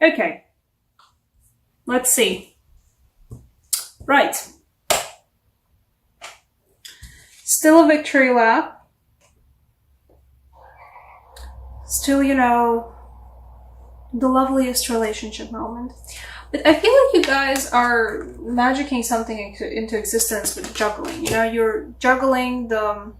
Okay. Let's see. Right. Still a victory lap. Still, you know, the loveliest relationship moment. But I feel like you guys are magicking something into existence with juggling. You know, you're juggling the...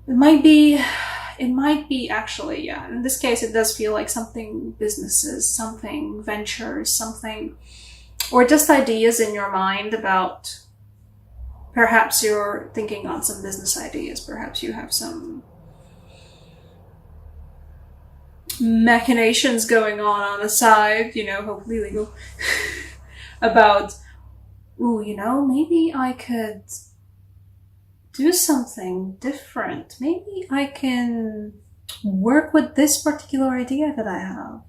It might be actually, yeah. In this case, it does feel like something businesses, something ventures, something, or just ideas in your mind about, perhaps you're thinking on some business ideas. Perhaps you have some machinations going on the side, you know, hopefully legal, about, ooh, you know, maybe I could do something different. Maybe I can work with this particular idea that I have.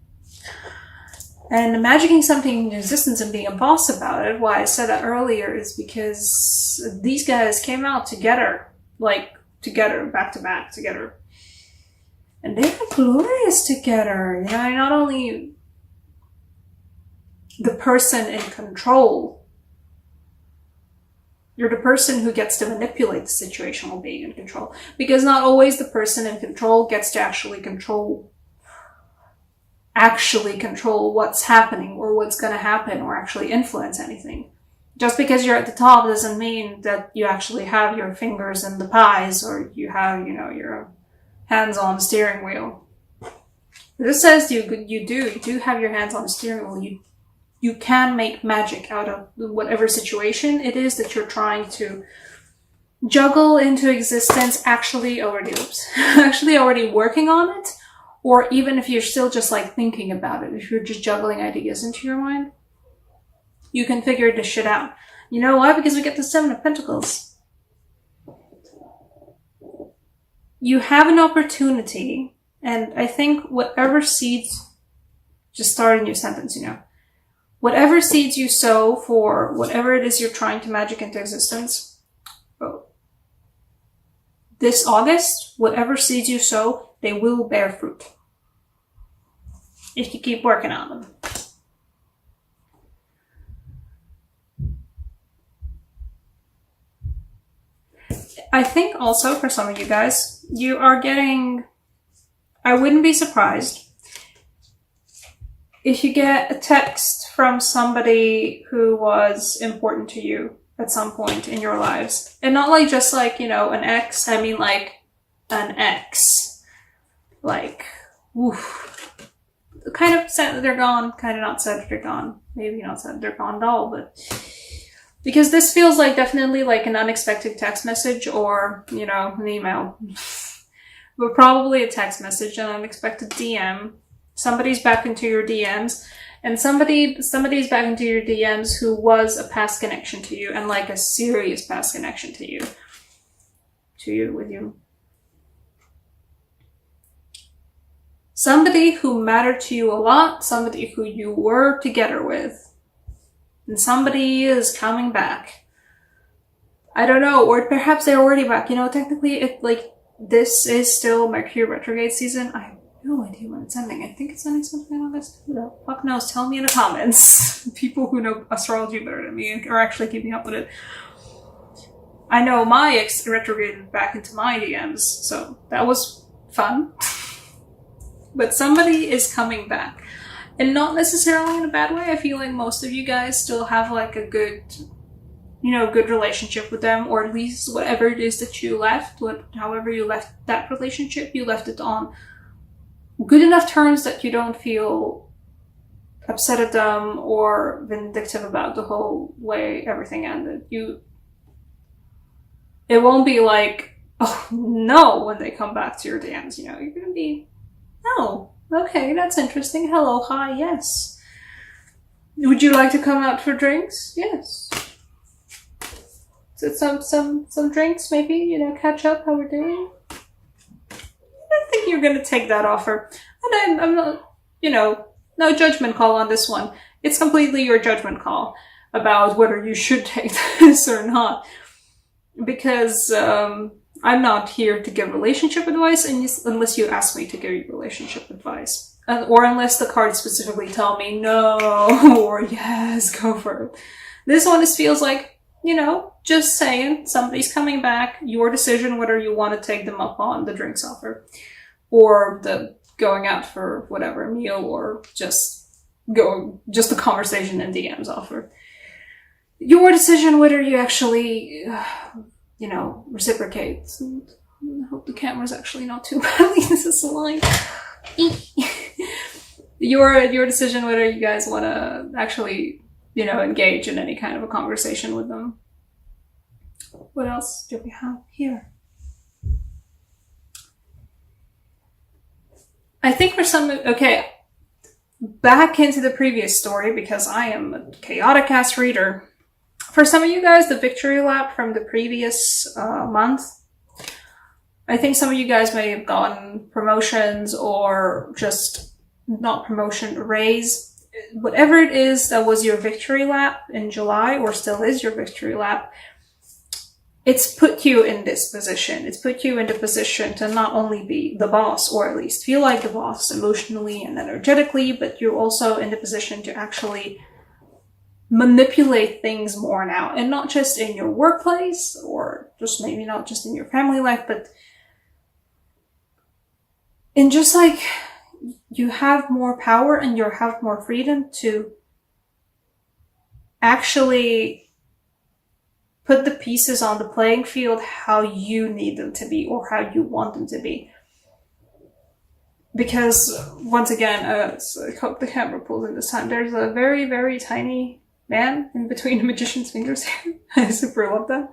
And magicking something into existence and being a boss about it, why I said that earlier, is because these guys came out together, like together, back to back together. And they were glorious together. You know, not only the person in control, you're the person who gets to manipulate the situation while being in control. Because not always the person in control gets to actually control what's happening or what's going to happen or actually influence anything. Just because you're at the top doesn't mean that you actually have your fingers in the pies or you have, you know, your hands on the steering wheel. This says you do have your hands on the steering wheel. You can make magic out of whatever situation it is that you're trying to juggle into existence, actually already working on it, or even if you're still just like thinking about it, if you're just juggling ideas into your mind, you can figure this shit out. You know why? Because we get the Seven of Pentacles. You have an opportunity, and I think whatever seeds, just start a new sentence, you know. Whatever seeds you sow for whatever it is you're trying to magic into existence, this August, whatever seeds you sow, they will bear fruit. If you keep working on them. I think also for some of you guys, you are getting, I wouldn't be surprised if you get a text from somebody who was important to you at some point in your lives. And not like just like, you know, an ex, I mean like an ex. Like, oof. Kind of sad that they're gone, kind of not sad that they're gone. Maybe not sad that they're gone at all, but... Because this feels like definitely like an unexpected text message or, you know, an email. But probably a text message, an unexpected DM. Somebody's back into your DMs, and somebody's back into your DMs who was a past connection to you, and like a serious past connection to you. With you. Somebody who mattered to you a lot, somebody who you were together with. And somebody is coming back. I don't know, or perhaps they're already back. You know, technically, this is still Mercury retrograde season. I have no idea when it's ending. I think it's ending sometime in August. Who the fuck knows? Tell me in the comments. People who know astrology better than me are actually keeping up with it. I know my ex retrograded back into my DMs, so that was fun. But somebody is coming back. And not necessarily in a bad way. I feel like most of you guys still have like a good, you know, good relationship with them, or at least whatever it is that you left, however you left that relationship, you left it on good enough terms that you don't feel upset at them or vindictive about the whole way everything ended. It won't be like, oh no, when they come back to your DMs, you know, you're gonna be, no. Okay, that's interesting. Hello, hi, yes. Would you like to come out for drinks? Yes. So some drinks, maybe, you know, catch up how we're doing? I think you're gonna take that offer. And I'm not, you know, no judgment call on this one. It's completely your judgment call about whether you should take this or not. Because, I'm not here to give relationship advice unless you ask me to give you relationship advice. or unless the cards specifically tell me no or yes, go for it. This one just feels like, you know, just saying somebody's coming back, your decision whether you want to take them up on the drinks offer or the going out for whatever meal or just a conversation in DMs offer. Your decision whether you actually, you know, reciprocate. I hope the camera's actually not too badly. This is a line. Your decision whether you guys want to actually, you know, engage in any kind of a conversation with them. What else do we have here? I think for some, okay, back into the previous story because I am a chaotic ass reader. For some of you guys, the victory lap from the previous month, I think some of you guys may have gotten promotions or just not promotion, raise. Whatever it is that was your victory lap in July or still is your victory lap, it's put you in this position. It's put you in the position to not only be the boss, or at least feel like the boss emotionally and energetically, but you're also in the position to actually manipulate things more now. And not just in your workplace, or just maybe not just in your family life, but in just like, you have more power and you have more freedom to actually put the pieces on the playing field how you need them to be or how you want them to be. Because, once again, I hope the camera pulls in this time, there's a very, very tiny man in between the magician's fingers here. I super love that.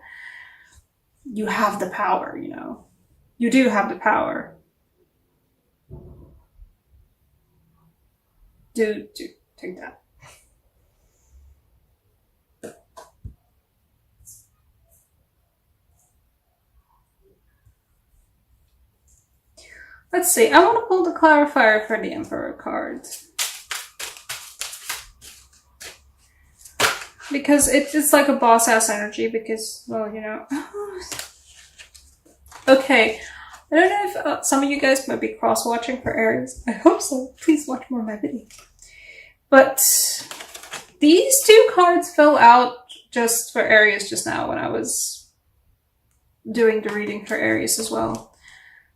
You have the power, you know. You do have the power. Do take that. Let's see, I want to pull the clarifier for the Emperor card. Because it's like a boss-ass energy because, well, you know. Okay, I don't know if some of you guys might be cross-watching for Aries. I hope so. Please watch more of my video. But these two cards fell out just for Aries just now when I was doing the reading for Aries as well,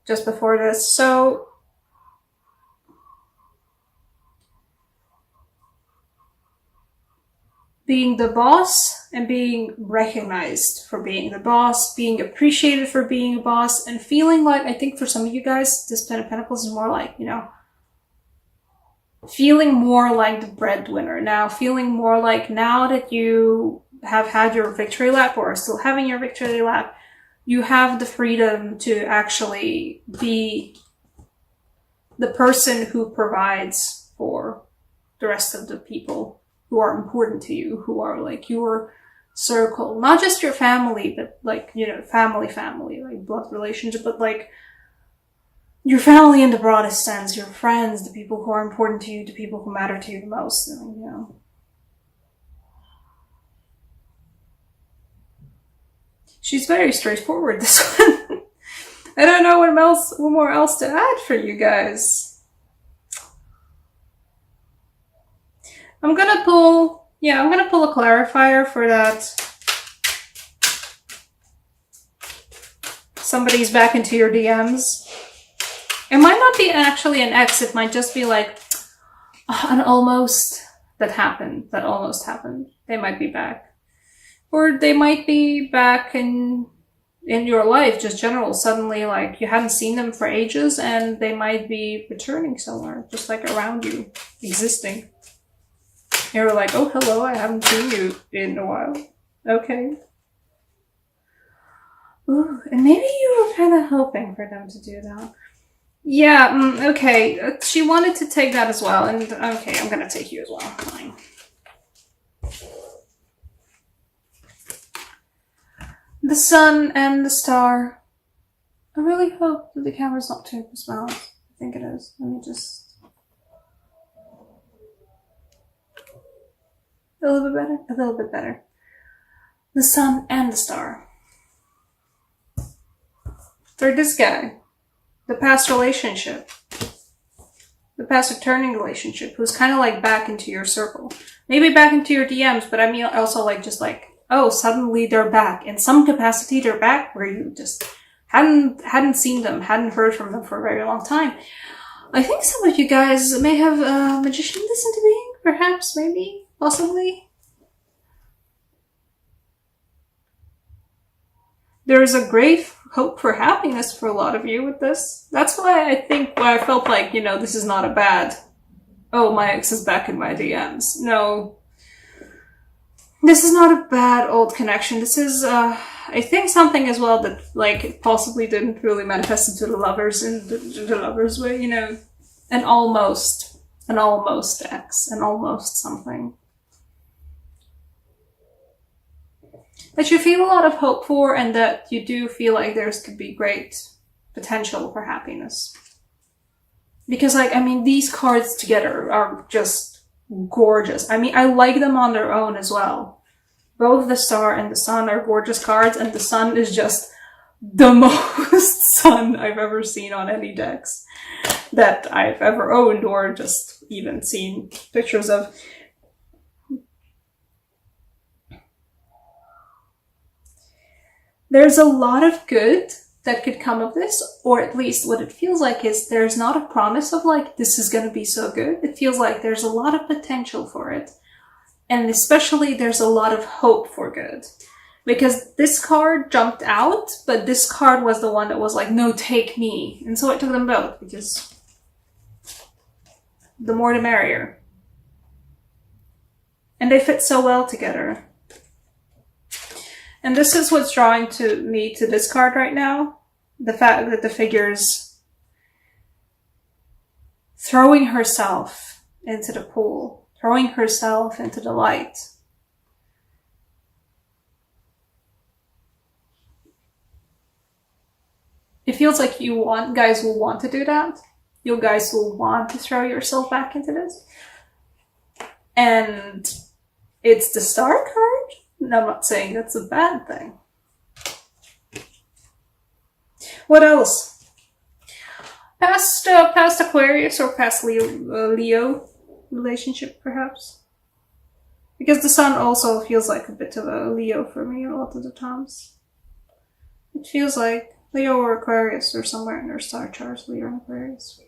just before this. So being the boss and being recognized for being the boss, being appreciated for being a boss, and feeling like, I think for some of you guys, this Ten of Pentacles is more like, you know, feeling more like the breadwinner now, feeling more like now that you have had your victory lap or are still having your victory lap, you have the freedom to actually be the person who provides for the rest of the people who are important to you, who are like your circle, not just your family, but like, you know, family, like blood relationship, but like your family in the broadest sense, your friends, the people who are important to you, the people who matter to you the most, you know. She's very straightforward, this one. I don't know what more else to add for you guys. I'm gonna pull a clarifier for that. Somebody's back into your DMs. It might not be actually an ex, it might just be like an almost that almost happened. They might be back. Or they might be back in your life, just general, suddenly like you hadn't seen them for ages and they might be returning somewhere, just like around you, existing. You're like, oh hello, I haven't seen you in a while. Okay. Ooh, and maybe you were kind of hoping for them to do that. Yeah, okay. She wanted to take that as well, and okay, I'm gonna take you as well. Fine. The sun and the star. I really hope that the camera's not too small. I think it is. Let me just... A little bit better? A little bit better. The sun and the star. For this guy, the past relationship, the past returning relationship who's kind of like back into your circle. Maybe back into your DMs, but I mean also like just like, oh, suddenly they're back. In some capacity, they're back where you just hadn't seen them, hadn't heard from them for a very long time. I think some of you guys may have a magician this into being, perhaps, maybe, possibly. There's a great hope for happiness for a lot of you with this. That's why I felt like, you know, this is not a bad, oh, my ex is back in my DMs. No. This is not a bad old connection. This is, I think something as well that, like, possibly didn't really manifest into the lovers in the lovers way, you know, an almost ex, an almost something. That you feel a lot of hope for, and that you do feel like there's could be great potential for happiness. Because, like, I mean, these cards together are just gorgeous. I mean, I like them on their own as well. Both the Star and the Sun are gorgeous cards, and the Sun is just the most Sun I've ever seen on any decks that I've ever owned or just even seen pictures of. There's a lot of good that could come of this, or at least what it feels like is there's not a promise of like, this is going to be so good. It feels like there's a lot of potential for it. And especially there's a lot of hope for good. Because this card jumped out, but this card was the one that was like, no, take me. And so I took them both, because the more the merrier. And they fit so well together. And this is what's drawing to me to this card right now. The fact that the figure's throwing herself into the pool, throwing herself into the light. It feels like guys will want to do that. You guys will want to throw yourself back into this. And it's the Star card. And I'm not saying that's a bad thing. What else? Past Aquarius or past Leo relationship, perhaps? Because the Sun also feels like a bit of a Leo for me a lot of the times. It feels like Leo or Aquarius or somewhere in their star charts, Leo and Aquarius.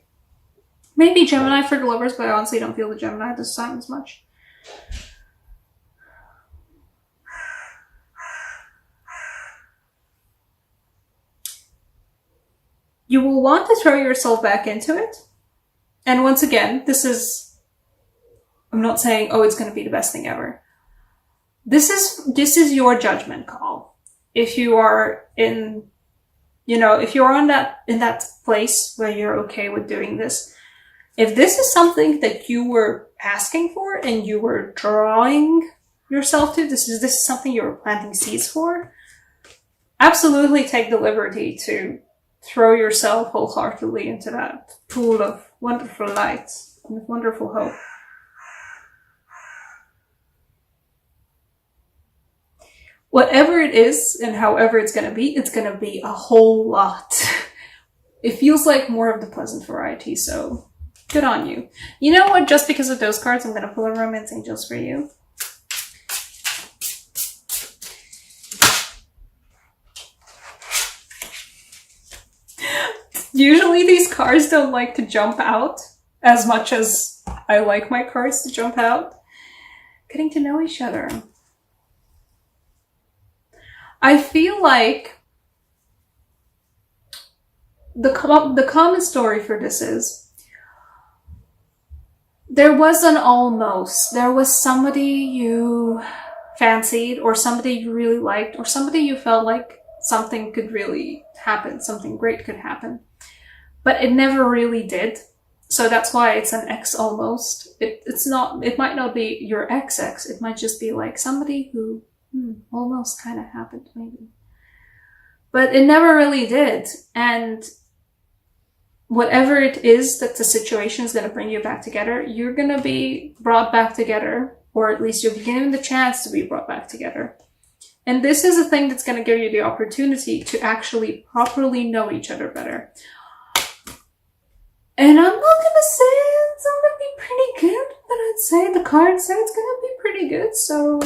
Maybe Gemini for the lovers, but I honestly don't feel the Gemini this time as much. You will want to throw yourself back into it. And once again, I'm not saying, oh, it's going to be the best thing ever. This is your judgment call. If you are in that place where you're okay with doing this, if this is something that you were asking for and you were drawing yourself to, this is something you were planting seeds for, absolutely take the liberty to throw yourself wholeheartedly into that pool of wonderful light and wonderful hope. Whatever it is and however it's going to be a whole lot. It feels like more of the pleasant variety, so good on you. You know what? Just because of those cards, I'm going to pull a Romance Angels for you. Usually these cards don't like to jump out as much as I like my cards to jump out. Getting to know each other. I feel like the common story for this is there was an almost. There was somebody you fancied or somebody you really liked or somebody you felt like something could really happen, something great could happen. But it never really did. So that's why it's an ex almost. It might not be your ex, it might just be like somebody who almost kind of happened maybe. But it never really did. And whatever it is that the situation is going to bring you back together, you're going to be brought back together, or at least you'll be given the chance to be brought back together. And this is a thing that's going to give you the opportunity to actually properly know each other better. And I'm not gonna say it's gonna be pretty good, but I'd say the cards say it's gonna be pretty good, so